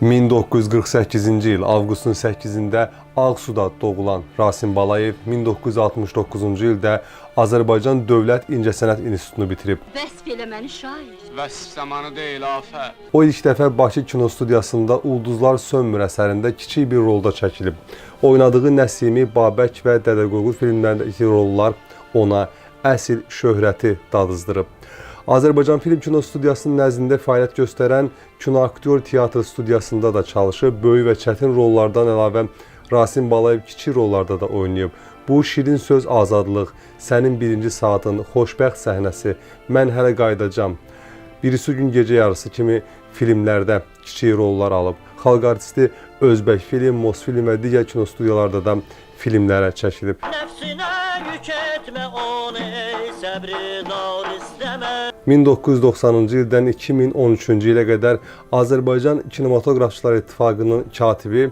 1948-ci il avqustun 8-də Ağsuda doğulan Rasim Balayev 1969-cu ildə Azərbaycan Dövlət İncəsənət İnstitutunu bitirib. Vəsf elə məni şair. Vəsf zamanı deyil, afət. O ilk dəfə Bakı Kino Studiyasında Ulduzlar Sönmür əsərində kiçik bir rolda çəkilib. Oynadığı Nəsimi, Babək və Dədə Qorqud filmlərindəki rollar ona əsl şöhrəti dadızdırıb. Azərbaycan Film Kino Studiyasının nəzdində fəaliyyət göstərən Kino Aktyor Teatr Studiyasında da çalışıb, böyük və çətin rollardan əlavə Rasim Balayev kiçik rollarda da oynayıb. Bu Şirin Söz Azadlıq, Sənin Birinci Saatın, Xoşbəxt səhnəsi, Mən hələ qayıdacam, Birisi gün gecə yarısı kimi filmlərdə kiçik rollar alıb. Xalq artisti Özbək film, Mosfilm və digər kino studiyalarda da filmlərə çəkilib. Nəfsinə yük etmə onu, ey səbri nar istəmə. 1990-cı ildən 2013-cü ilə qədər Azərbaycan Kinematografçılar İttifaqının katibi,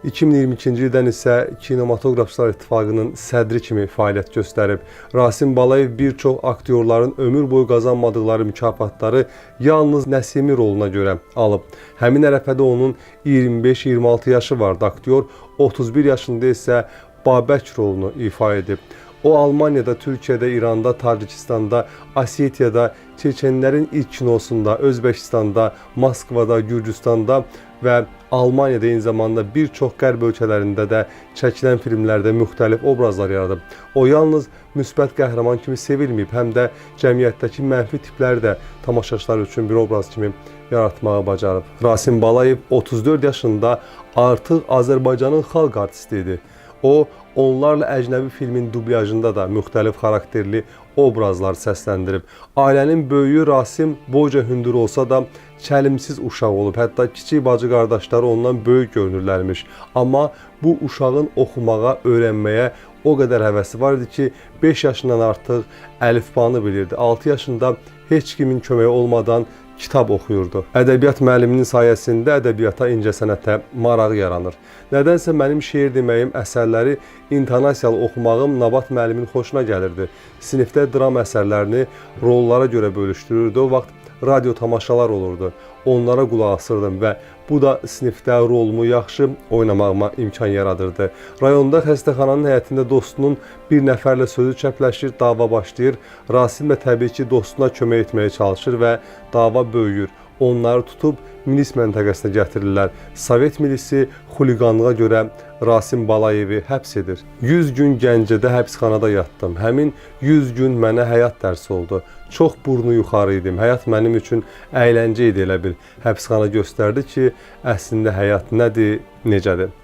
2022-ci ildən isə Kinematografçılar İttifaqının sədri kimi fəaliyyət göstərib. Rasim Balayev bir çox aktyorların ömür boyu qazanmadıqları mükafatları yalnız Nəsimi roluna görə alıb. Həmin ərəfədə onun 25-26 yaşı vardı. Aktyor 31 yaşında isə Babək rolunu ifa edib. O Almaniyada, Türkiyədə, İranda, Tacikistanda, Asetiyada, Çeçenlərin ilk kinosunda, Özbəkistanda, Moskvada, Gürcüstanda və Almaniyada eyni zamanda bir çox qərb ölkələrində də çəkilən filmlərdə müxtəlif obrazlar yaradıb. O yalnız müsbət qəhrəman kimi sevilməyib, həm də cəmiyyətdəki mənfi tipləri də tamaşaçılar üçün bir obraz kimi yaratmağı bacarıb. Rasim Balayev 34 yaşında artıq Azərbaycanın xalq artisti idi. O, onlarla əcnəbi filmin dublyajında da müxtəlif xarakterli obrazlar səsləndirib. Ailənin böyüyü Rasim boyca hündür olsa da çəlimsiz uşaq olub. Hətta kiçik bacı qardaşları ondan böyük görünürlərmiş. Amma bu uşağın oxumağa, öyrənməyə o qədər həvəsi var idi ki, 5 yaşından artıq əlifbanı bilirdi. 6 yaşında heç kimin köməyi olmadan kitab oxuyurdu. Ədəbiyyat müəlliminin sayəsində ədəbiyyata, incəsənətə marağı yaranır. Nədənsə mənim şeir deməyim, əsərləri intonasiyalı oxumağım Nabat müəllimin xoşuna gəlirdi. Sinifdə dram əsərlərini rollara görə bölüşdürürdü. O vaxt radyo tamaşalar olurdu. Onlara qulaq asırdım və bu da sinifdə rolumu yaxşı oynamağıma imkan yaradırdı. Rayonda xəstəxananın həyətində dostunun bir nəfərlə sözü çəpləşir, dava başlayır. Rasim də təbii ki, dostuna kömək etməyə çalışır və dava böyüyür. Onları tutub milis məntəqəsinə gətirirlər. Sovet milisi xuliqanlığa görə Rasim Balayevi həbs edir. 100 gün Gəncədə həbsxanada yatdım. Həmin 100 gün mənə həyat dərsi oldu. Çox burnu yuxarı idim. Həyat mənim üçün əyləncə idi elə bil. Həbsxana göstərdi ki, əslində həyat nədir, necədir.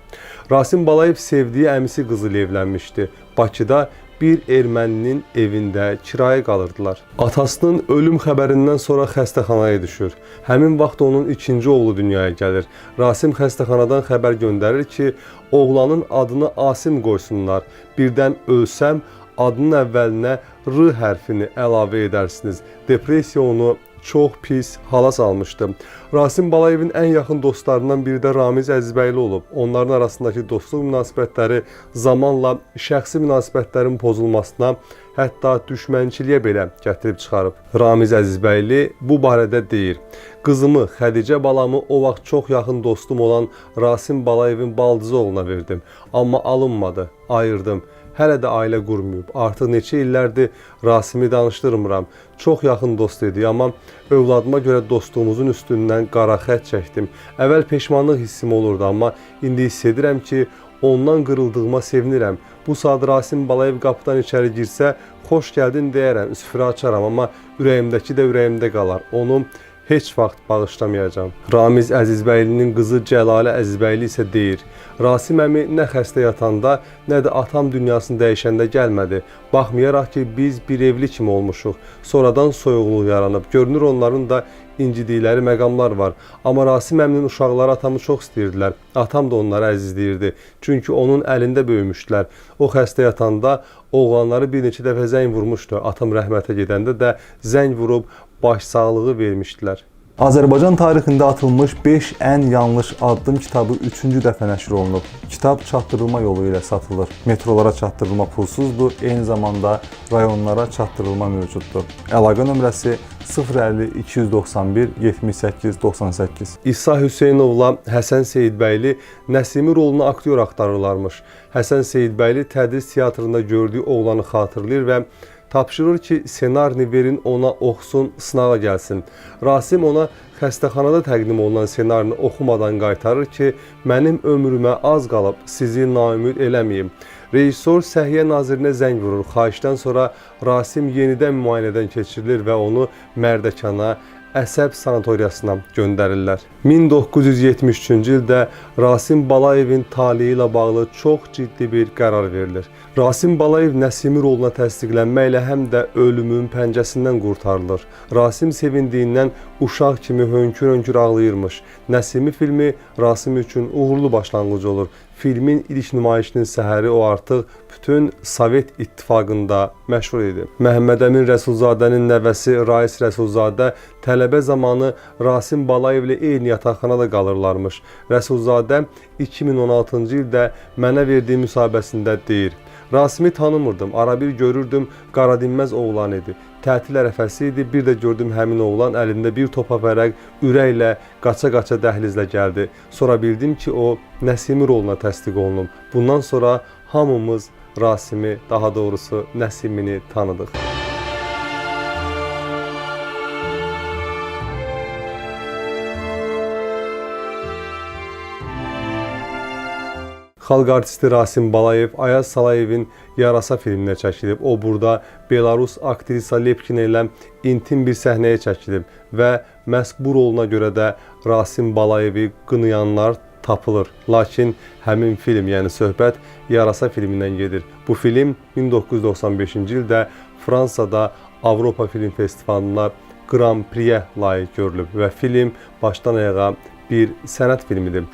Rasim Balayev sevdiyi əmisi qızı ilə evlənmişdi. Bakıda bir erməninin evində kirayə qalırdılar. Atasının ölüm xəbərindən sonra xəstəxanaya düşür. Həmin vaxt onun ikinci oğlu dünyaya gəlir. Rasim xəstəxanadan xəbər göndərir ki, oğlanın adını Asim qoysunlar. Birdən ölsəm, adının əvvəlinə R hərfini əlavə edərsiniz. Depressiya onu çox pis hala salmışdı. Rasim Balayevin ən yaxın dostlarından biri də Ramiz Əzizbəyli olub. Onların arasındakı dostluq münasibətləri zamanla şəxsi münasibətlərin pozulmasına, hətta düşmənçiliyə belə gətirib çıxarıb. Ramiz Əzizbəyli bu barədə deyir: Qızımı, Xədicə balamı o vaxt çox yaxın dostum olan Rasim Balayevin baldızı oğluna verdim. Amma alınmadı, ayırdım. Hələ də ailə qurmayıb. Artıq neçə illərdir Rasimi danışdırmıram. Çox yaxın dost idi, amma övladıma görə dostluğumuzun üstündən qara xətt çəkdim. Əvvəl peşmanlıq hissim olurdu, amma indi hiss edirəm ki, ondan qırıldığıma sevinirəm. Bu saat Rasim Balayev qapıdan içəri girsə, xoş gəldin deyərəm, süfrə açaram, amma ürəyimdəki də ürəyimdə qalar. Onu heç vaxt bağışlamayacağam. Ramiz Əzizbəylinin qızı Cəlalə Əzizbəyli isə deyir: Rasim əmi nə xəstə yatanda, nə də atam dünyasını dəyişəndə gəlmədi. Baxmayaraq ki, biz bir evli kimi olmuşuq. Sonradan soyuqluq yaranıb. Görünür onların da incidikləri məqamlar var. Amma Rasim əminin uşaqları atamı çox istəyirdilər. Atam da onları əzizləyirdi. Çünki onun əlində böyümüşdülər. O xəstə yatanda oğlanları bir neçə dəfə zəng vurmuşdu. Atam rəhmətə gedəndə də zəng vurub başsağlığı vermişdilər. Azərbaycan tarixində atılmış 5 ən yanlış addım kitabı 3-cü dəfə nəşr olunub. Kitab çatdırılma yolu ilə satılır. Metrolara çatdırılma pulsuzdur, eyni zamanda rayonlara çatdırılma mövcuddur. Əlaqə nömrəsi 050 291 78 98. İsa Hüseynovla Həsən Seyidbəyli Nəsimi roluna aktyor axtarırlarmış. Həsən Seyidbəyli tədris teatrında gördüyü oğlanı xatırlayır və tapşırır ki, ssenarini verin ona oxusun, sınağa gəlsin. Rasim ona xəstəxanada təqdim olunan ssenarini oxumadan qaytarır ki, mənim ömrümə az qalıb, sizi naümid eləməyim. Rejissor Səhiyyə Nazirinə zəng vurur. Xahişdən sonra Rasim yenidən müayinədən keçirilir və onu Mərdəkana, Əsəb sanatoriyasına göndərirlər. 1973-cü ildə Rasim Balayevin taleyi ilə bağlı çox ciddi bir qərar verilir. Rasim Balayev Nəsimi roluna təsdiqlənməklə həm də ölümün pəncəsindən qurtarılır. Rasim sevindiyindən uşaq kimi hönkür-hönkür ağlayırmış. Nəsimi filmi Rasim üçün uğurlu başlanğıc olur. Filmin ilk nümayişinin səhəri o artıq bütün Sovet İttifaqında məşhur idi. Məhəmməd Əmin Rəsulzadənin nəvəsi Rais Rəsulzadə tələbə zamanı Rasim Balayevlə eyni yataqxanada qalırlarmış. Rəsulzadə 2016-cı ildə mənə verdiyi müsahibəsində deyir: Rasimi tanımırdım, arabir görürdüm, qaradinməz oğlan idi. Tətil ərəfəsi idi, bir də gördüm həmin oğlan əlində bir topa vərəq ürəklə qaça-qaça dəhlizlə gəldi. Sonra bildim ki, o Nəsimi roluna təsdiq olunub. Bundan sonra hamımız Rasimi, daha doğrusu Nəsimini tanıdıq. Xalq artisti Rasim Balayev Ayaz Salayevin Yarasa filminə çəkilib. O burada Belarus aktrisa Lepkina ilə intim bir səhnəyə çəkilib və məhz bu roluna görə də Rasim Balayevi qınayanlar tapılır. Lakin həmin film, yəni söhbət Yarasa filmindən gedir. Bu film 1995-ci ildə Fransada Avropa Film Festivalına Grand Prix-yə layiq görülüb və film başdan ayağa bir sənət filmidir.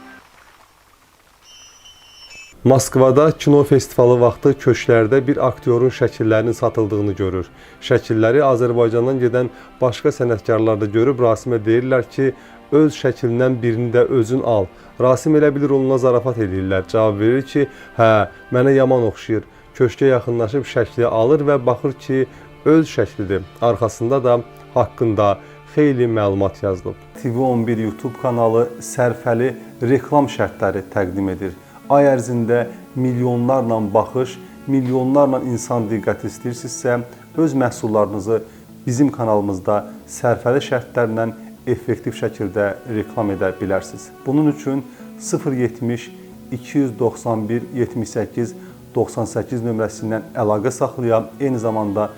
Moskvada kino festivalı vaxtı köşklərdə bir aktyorun şəkillərinin satıldığını görür. Şəkilləri Azərbaycandan gedən başqa sənətkarlar da görüb Rasimə deyirlər ki, öz şəkilindən birini də özün al. Rasim elə bilir onunla zarafat edirlər. Cavab verir ki, hə, mənə yaman oxşayır. Köşkə yaxınlaşıb şəkli alır və baxır ki, öz şəklidir. Arxasında da haqqında xeyli məlumat yazılıb. TV11 YouTube kanalı sərfəli reklam şərtləri təqdim edir. Ay ərzində milyonlarla baxış, milyonlarla insan diqqəti istəyirsinizsə, öz məhsullarınızı bizim kanalımızda sərfəli şərtlərlə effektiv şəkildə reklam edə bilərsiniz. Bunun üçün 070 291 78 98 nömrəsindən əlaqə saxlaya, eyni zamanda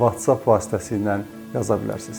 WhatsApp vasitəsilə yaza bilərsiniz.